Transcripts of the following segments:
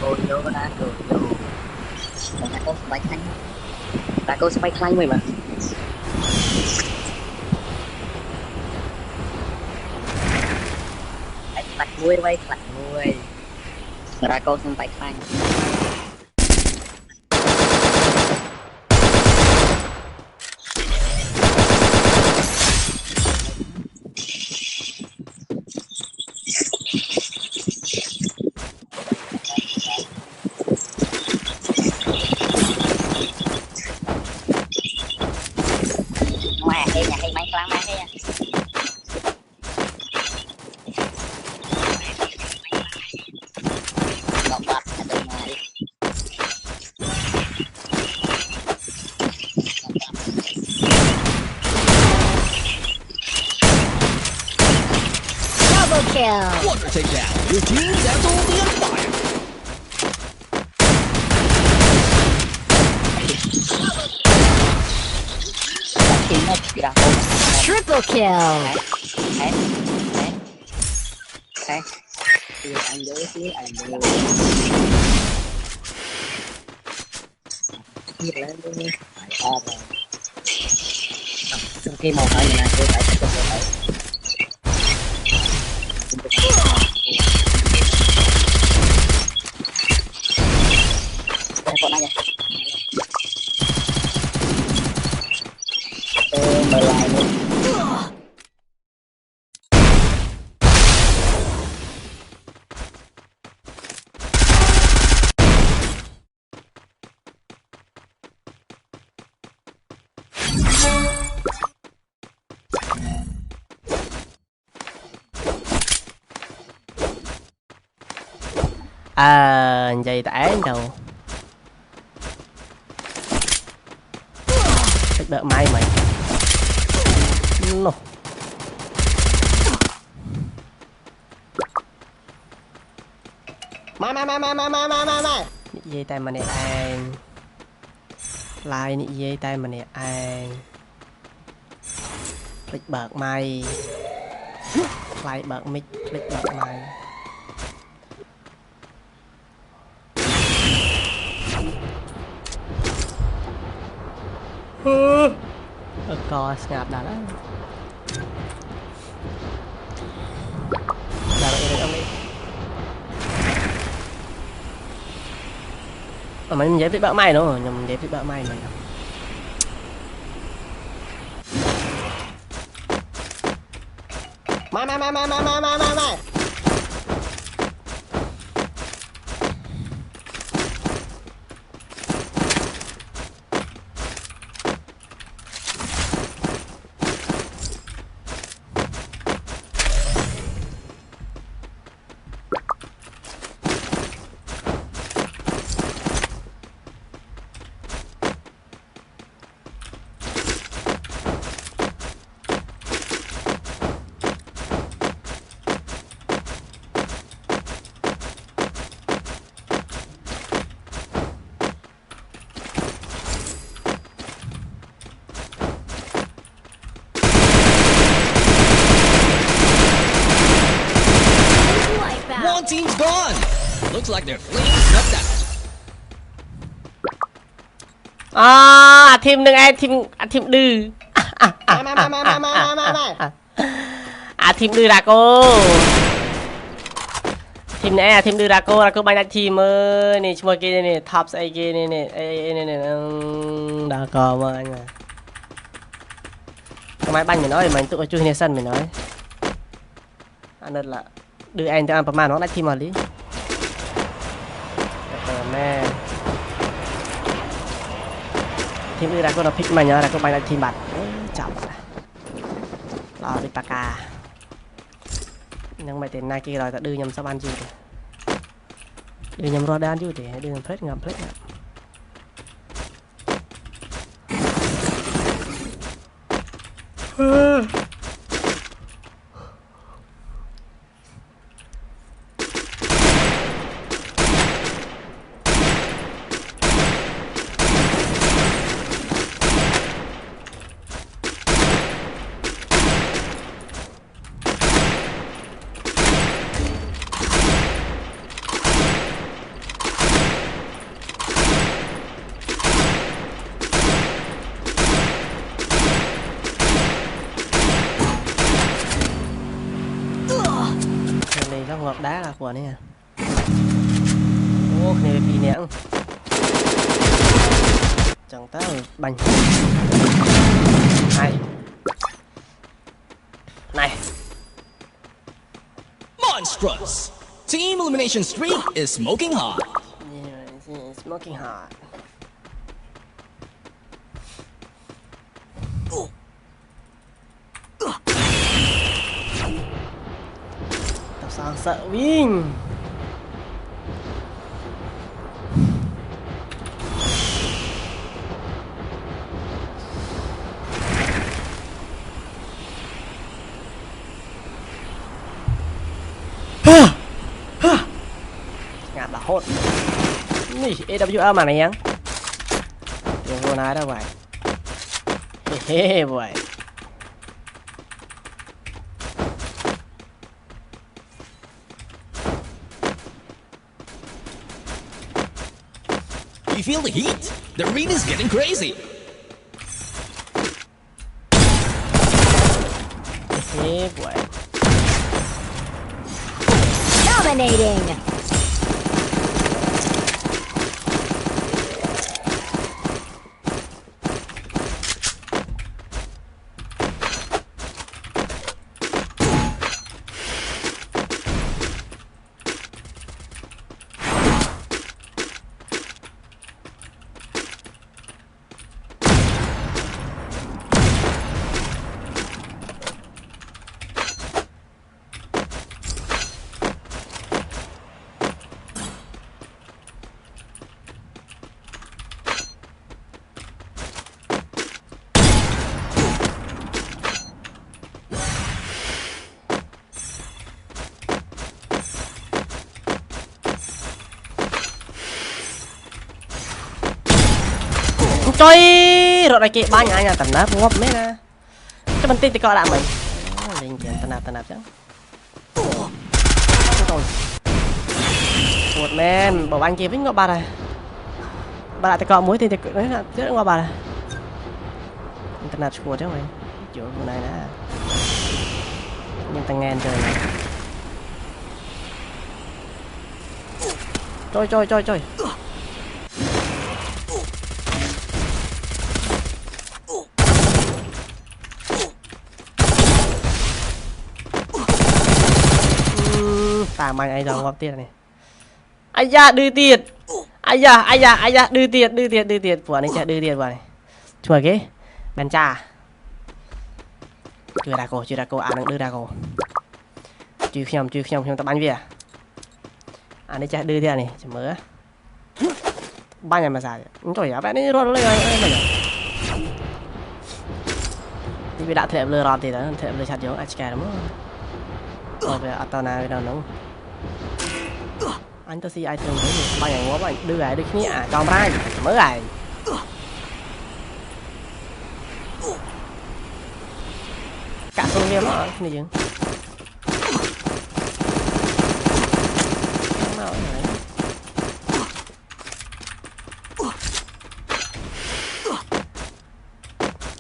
cô vô có đã cười vô còn cô spike thanh là cô spike thanh mày mà lặt muôi quay lặt muôi ra cô spike thanh hay máy lắm hay đọc bật từ ngoài double kill Quadra takedown. Your team is absolutely on fire. triple kill anh đứa chứ anh đứa nhiệt lên đi phải to rồi sau khi màu hơi này tôi phải tiếp tục phải con này mở lại luôn vậy tại đâu đợi mai mày no. Mai dây tay mà nè anh lại nị dây tay mà nè anh lịch bạc mày lại bạc mic lịch bạc mày co ngạp đã đó là vậy ông đi mày dép với bão mày nữa nhầm dép với bão mày này mày One team's gone. Looks like their flames snuffed out. Team đừng ai team đư team đư ra cô team này team đư ra cô bay ra team ơi này chung kia này top say kia này đã có mà anh à cái máy banh mình nói mình tụi chuiในsân mình nói anh nên là đưa anh cho anh ประมาณ nó đã team mà lý nè team đưa ra cô nó pick mà nhớ là cô bay ra team bật chọc lo đi pa ca nhưng mà tiền nay kia rồi ta đưa nhầm sao ban chưa đưa nhầm rodan chưa thì đưa nhầm plate ngầm plate ngọt đá là của này à ô này bị nẹng chẳng tao bành này này Monstrous! Team elimination streak is smoking hot. yeah, smoking hot tao sao sợ Vinh ngạt là hốt nì AWL mà này nhá đừng vô nói đâu vậy hê vậy You feel the heat? The arena's getting crazy. hê vậy Dominating. chơi rồi đây kia ba nhà nhà tận nắp ngốc mấy nè cho mình tin thì coi lại mình lên tiền tận nắp chứ rồi một men bảo anh kia vĩnh ngọc ba này ba lại thì coi muối thì đấy là chết ngọc ba này tận nắp chùa chứ mày chỗ này nè nhưng tăng ngàn trời này chơi tà mày ai giờ ngọc tiền này ai da đưa tiền ai da đưa tiền của này chả đưa tiền vào này chùa cái bàn trà chưa đà cô à đang đưa đà cô chưa không tập bánh về anh ấy chả đưa tiền này chả mớ ba nhà mà xài trời ơi bạn ấy rồi lấy rồi thì bị đã thèm lừa rọt thì đó thèm lừa chặt giống HK đúng không rồi về Atana đâu đúng anh ta si ai thường thấy ba nhà ngó bạn đưa lại được nhỉ à con ra mới lại cả số game đó này chứ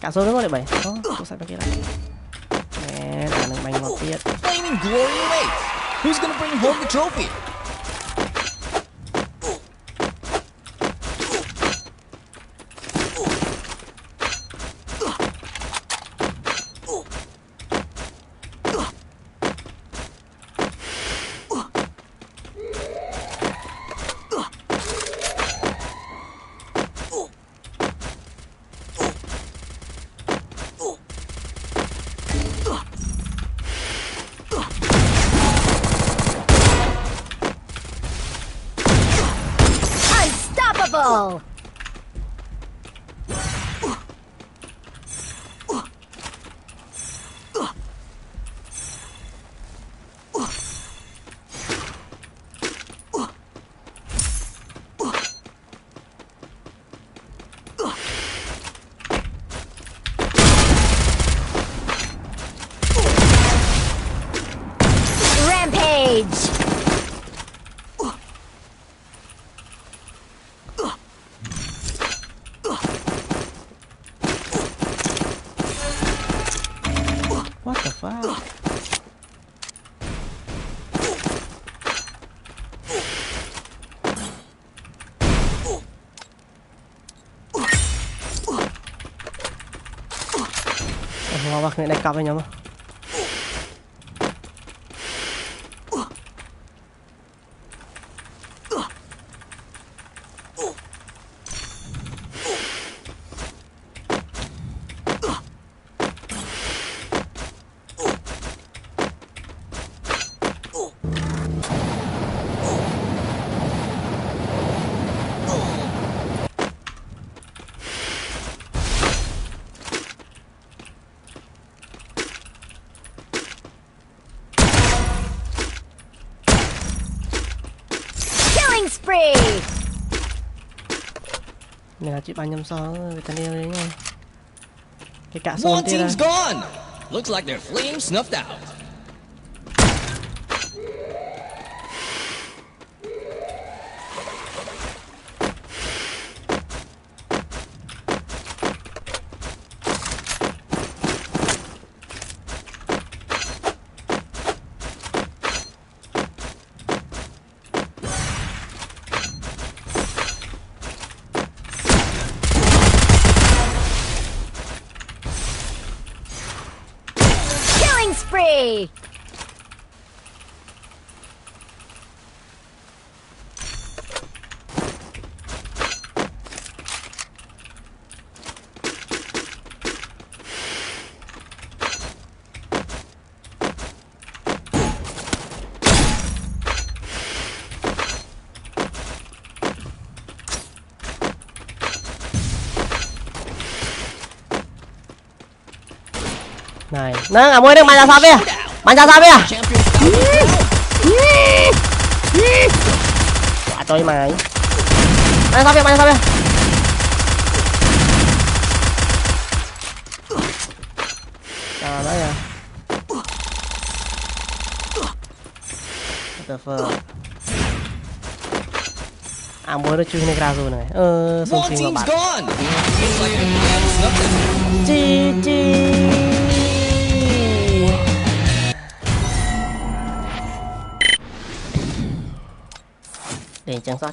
cả số nó lại bảy số sai kia này nè là đừng bành một tiết Flaming Glory Lake. Who's gonna bring home the trophy? Unstoppable. Rampage. what the fuck có người này cặp với nhau mà Spree. Này là chị 356 người ta đeo đấy nha. Cái cả số One kia team's gone. Looks like their flame snuffed out. Spree. này nâng à môi nâng bạn ra sao vậy bạn ra sao vậy quả tôi mày bạn ra sao vậy bạn ra sao vậy à đấy à what the fuck à môi nó chui này ra rồi này xong One phim team's của bạn gone. Looks like their flame snuffed out. chi chi để chẳng sót